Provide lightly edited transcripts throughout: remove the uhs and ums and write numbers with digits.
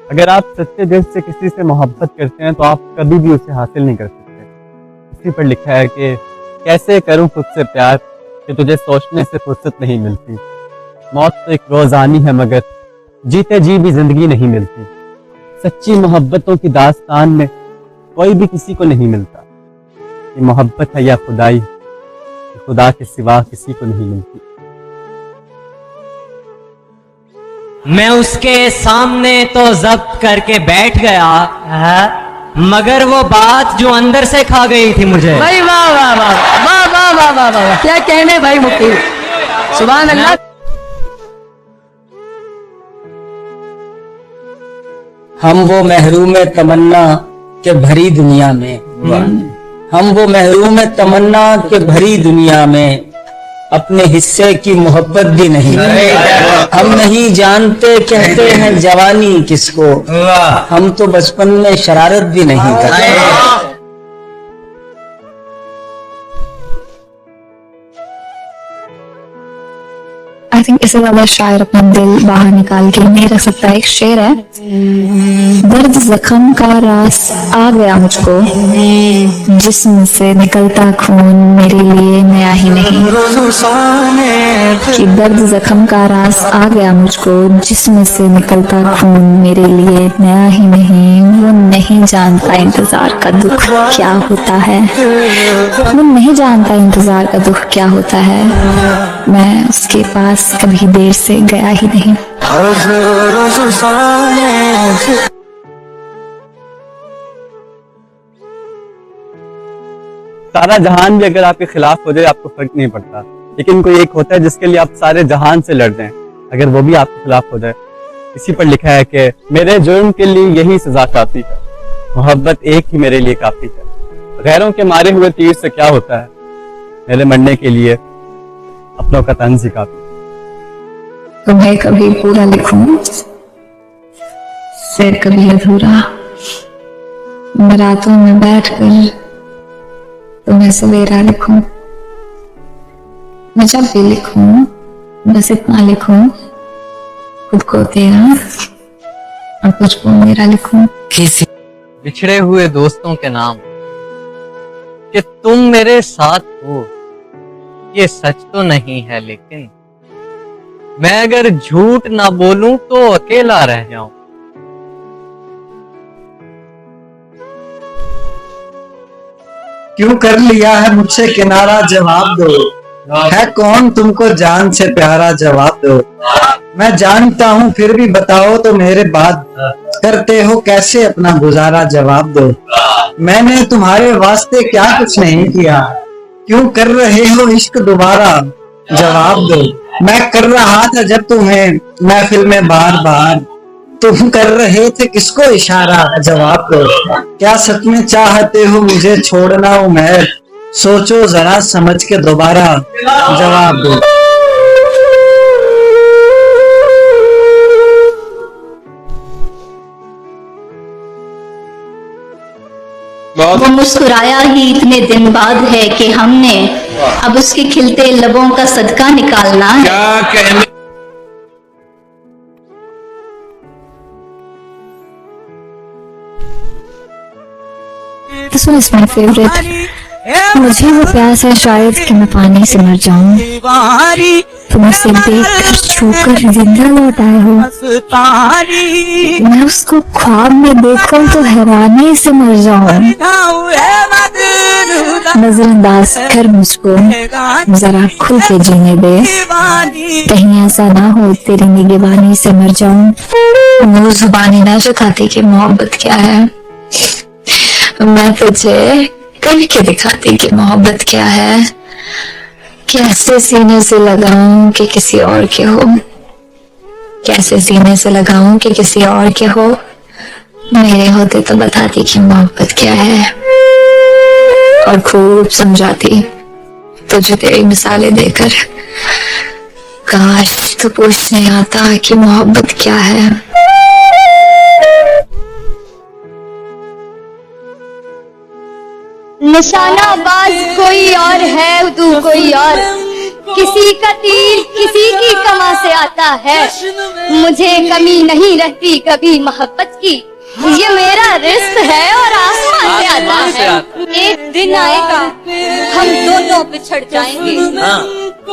अगर आप सच्चे दिल से किसी से मोहब्बत करते हैं तो आप कभी भी उसे हासिल नहीं कर सकते। इसी पर लिखा है कि कैसे करूं खुद से प्यार कि तुझे सोचने से फुर्सत नहीं मिलती। मौत तो एक रोजानी है मगर जीते जी भी जिंदगी नहीं मिलती। सच्ची मोहब्बतों की दास्तान में कोई भी किसी को नहीं मिलता। ये मोहब्बत है या खुदाई, खुदा के सिवा किसी को नहीं मिलती। मैं उसके सामने तो जब्त करके बैठ गया, मगर वो बात जो अंदर से खा गई थी मुझे। भाई वाह वाह वाह वाह वाह वाह वाह वाह, क्या कहने भाई मुफ्ती, सुभान अल्लाह। हम वो महरूम तमन्ना के भरी दुनिया में, हम वो महरूम तमन्ना के भरी दुनिया में अपने हिस्से की मोहब्बत भी नहीं। हम नहीं जानते कहते हैं जवानी किसको, हम तो बचपन में शरारत भी नहीं करते। आई थिंक इससे ज्यादा शायर अपना दिल बाहर निकाल के नहीं रख सकता। एक शेर है, दर्द जख्म का रास आ गया मुझको, जिस्म से निकलता खून मेरे लिए नया ही नहीं। कि दर्द जख्म का रास आ गया मुझको, जिस्म से निकलता खून मेरे लिए नया ही नहीं। वो नहीं जानता इंतजार का दुख क्या होता है, वो नहीं जानता इंतजार का दुख क्या होता है। मैं उसके पास कभी देर से गया ही नहीं। सारा जहान भी अगर आपके खिलाफ हो जाए आपको फर्क नहीं पड़ता, लेकिन कोई एक होता है जिसके लिए आप सारे जहान से लड़ दें, अगर वो भी आपके खिलाफ हो जाए। इसी पर लिखा है कि मेरे जुर्म के लिए यही सजा काफी है, मोहब्बत एक ही मेरे लिए काफी है। गैरों के मारे हुए तीर से क्या होता है, मेरे मरने के लिए अपनों का तंज ही काफी। तुम्हें कभी पूरा लिखूं फिर कभी अधूरा, मैं रातों में बैठकर तुम्हें सवेरा लिखूं। मैं जब भी लिखूं बस इतना लिखूं, खुद को तेरा और तुझको मेरा लिखूं। किसी बिछड़े हुए दोस्तों के नाम कि तुम मेरे साथ हो, ये सच तो नहीं है, लेकिन मैं अगर झूठ ना बोलूं तो अकेला रह जाऊं। क्यों कर लिया है मुझसे किनारा, जवाब दो। है कौन तुमको जान से प्यारा, जवाब दो। मैं जानता हूँ फिर भी बताओ तो मेरे बाद करते हो कैसे अपना गुजारा, जवाब दो। मैंने तुम्हारे वास्ते क्या कुछ नहीं किया, क्यों कर रहे हो इश्क दोबारा, जवाब दो। मैं कर रहा था जब तुम्हें महफिल में बार बार, तुम कर रहे थे किसको इशारा, जवाब दो। क्या सच में चाहते हो मुझे छोड़ना उमर, सोचो जरा समझ के दोबारा, जवाब दो। वो मुस्कुराया ही इतने दिन बाद है कि हमने अब उसके खिलते लबों का सदका निकालना है। क्या कहने This one is my favorite. मुझे वो प्यास है शायद कि मैं पानी से मर जाऊं, तुम उसे देखकर छूकर जिंदा लौट आए हो। मैं उसको ख्वाब में देखूं तो हैरानी से मर जाऊं। नजरअंदाज कर मुझको जरा खुल के जीने दे, कहीं ऐसा ना हो तेरी निगहबानी से मर जाऊं। वो जुबानी ना सिखाती कि मोहब्बत क्या है, मैं तुझे करके दिखाती कि मोहब्बत क्या है। कैसे सीने से लगाऊं कि किसी और के हो, कैसे सीने से लगाऊं कि किसी और के हो। मेरे होते तो बताती कि मोहब्बत क्या है, और खूब समझाती तुझे तेरी मिसालें देकर। काश तो पूछने आता कि मोहब्बत क्या है। निशाना बाज कोई और है, तू कोई और, किसी का तीर किसी की कमा से आता है, मुझे कमी नहीं रहती कभी मोहब्बत की। ये मेरा रिस्क है और आसमान से आता है। एक दिन आएगा हम दोनों बिछड़ जाएंगे।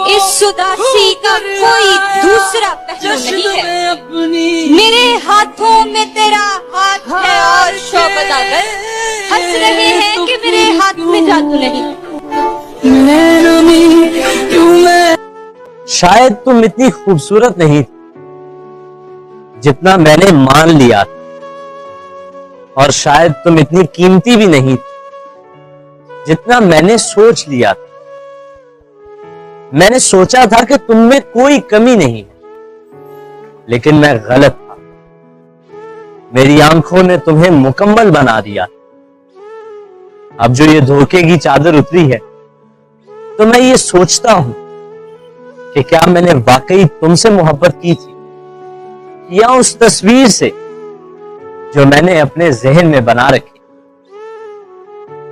इस उदासी का कोई दूसरा पहलू नहीं है। मेरे हाथों में तेरा हाथ है और शोबत अगर हंस रहे हैं कि मेरे हाथ में जादू नहीं। शायद तुम इतनी खूबसूरत नहीं थी जितना मैंने मान लिया था, और शायद तुम इतनी कीमती भी नहीं थी जितना मैंने सोच लिया था। मैंने सोचा था कि तुम में कोई कमी नहीं है, लेकिन मैं गलत था। मेरी आंखों ने तुम्हें मुकम्मल बना दिया। अब जो ये धोखे की चादर उतरी है, तो मैं ये सोचता हूं कि क्या मैंने वाकई तुमसे मोहब्बत की थी या उस तस्वीर से जो मैंने अपने जहन में बना रखी।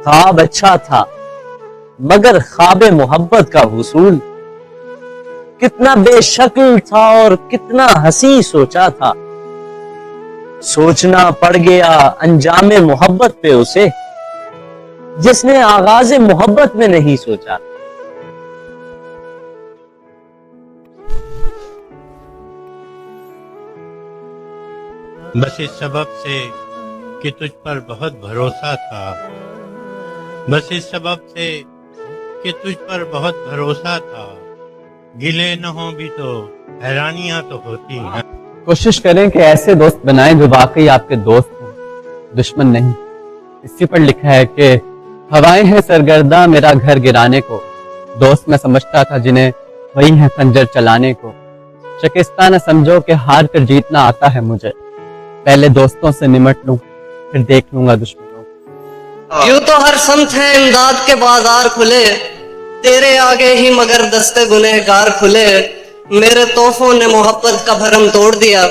ख्वाब अच्छा था मगर ख्वाब मोहब्बत का हुसूल कितना बेशक्ल था और कितना हसी सोचा था। सोचना पड़ गया अंजामे मोहब्बत पे उसे, जिसने आगाज़े मोहब्बत में नहीं सोचा। बस इस सबब से कि तुझ पर बहुत भरोसा था, बस इस सबब से कि तुझ पर बहुत भरोसा था। गिले न हो भी तो हैरानियां तो होती हैं। कोशिश करें कि ऐसे दोस्त बनाएं जो वाकई आपके दोस्त हों, दुश्मन नहीं। इसी पर लिखा है कि हवाएं हैं सरगर्दा मेरा घर गिराने को, दोस्त मैं समझता था जिन्हें वही है खंजर चलाने को। शिकस्ता न समझो कि हार कर जीतना आता है मुझे, पहले दोस्तों से निमट लूं फिर देख लूंगा दुश्मनों को। यूं तो हर संत है इमदाद के बाजार खुले, तेरे आगे ही मगर दस्ते गुनहगार खुले। मेरे तोहफों ने मोहब्बत का भरम तोड़ दिया,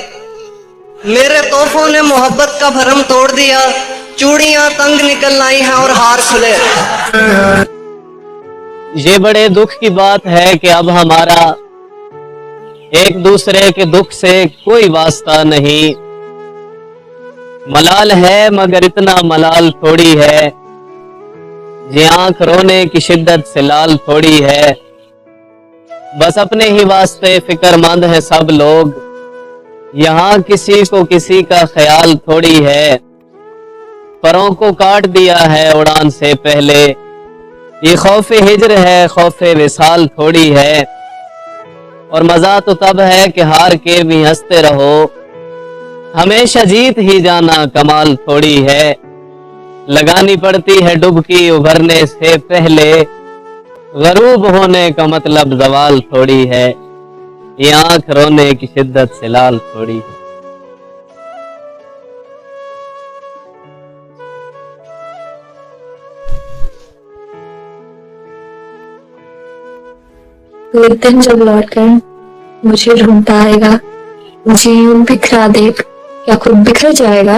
मेरे तोहफों ने मोहब्बत का भरम तोड़ दिया। चूड़ियां तंग निकल आई हैं और हार खुले। ये बड़े दुख की बात है कि अब हमारा एक दूसरे के दुख से कोई वास्ता नहीं। मलाल है मगर इतना मलाल थोड़ी है, ये आंख रोने की शिद्दत से लाल थोड़ी है। बस अपने ही वास्ते फिक्रमंद है सब लोग, यहाँ किसी को किसी का ख्याल थोड़ी है। परों को काट दिया है उड़ान से पहले, ये खौफे हिजर है खौफे विसाल थोड़ी है। और मजा तो तब है कि हार के भी हंसते रहो, हमेशा जीत ही जाना कमाल थोड़ी है। लगानी पड़ती है डुबकी उभरने से पहले, गरूब होने का मतलब जवाल थोड़ी है। ये आंख रोने की शिद्दत से लाल थोड़ी है। तो एक दिन जब लौटकर मुझे ढूंढता आएगा, मुझे यूं बिखरा दे, या खुद बिखर जाएगा,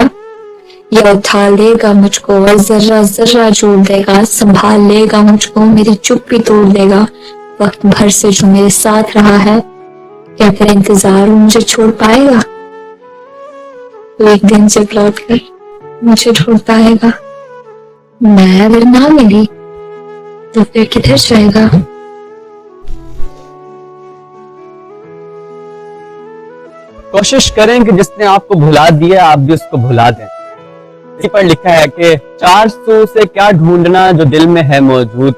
या उठा लेगा मुझको और जर्रा जर्रा जोड़ देगा। संभाल लेगा मुझको, मेरी चुप्पी तोड़ देगा। वक्त भर से जो मेरे साथ रहा है, क्या कर इंतजार वो मुझे छोड़ पाएगा। तो एक दिन जब लौटकर मुझे ढूंढता आएगा, मैं अगर ना मिली तो फिर किधर जाएगा। कोशिश करें कि जिसने आपको भुला दिया आप भी उसको भुला दें। इसी पर लिखा है कि चार सू से क्या ढूंढना जो दिल में है मौजूद,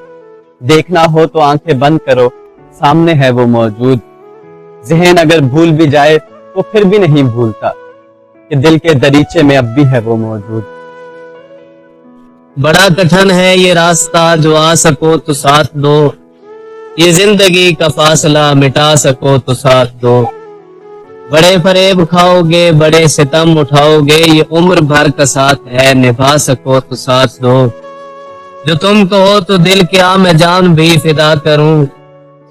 देखना हो तो आंखें बंद करो सामने है वो मौजूद। जहन अगर भूल भी जाए तो फिर भी नहीं भूलता कि दिल के दरीचे में अब भी है वो मौजूद। बड़ा कठिन है ये रास्ता जो आ सको तो साथ दो, ये जिंदगी का फासला मिटा सको तो साथ दो। बड़े फरेब खाओगे बड़े सितम उठाओगे, ये उम्र भर का साथ है निभा सको तो साथ दो। जो तुम कहो तो दिल क्या मैं जान भी फिदा करूं,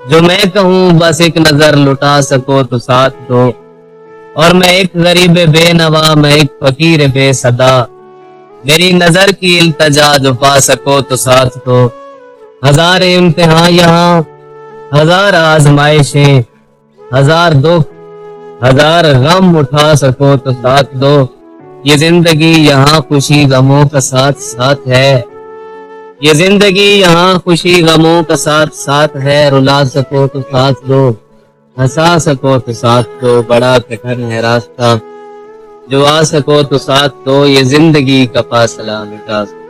जो मैं कहूं बस एक नजर लुटा सको तो साथ दो। और मैं एक गरीब बेनवा मैं एक फकीर बेसदा, मेरी नजर की इल्तजा जो पा सको तो साथ दो। हजार इम्तिहान यहाँ हजार आजमाइशें, हजार दुख, हजार गम उठा सको तो साथ दो। ये जिंदगी यहाँ खुशी गमों का साथ साथ है। ये जिंदगी यहाँ खुशी गमों का साथ साथ है। रुला सको तो साथ दो, हंसा सको तो साथ दो। बड़ा कठिन है रास्ता, जो आ सको तो साथ दो। ये जिंदगी का फासला मिटा सको।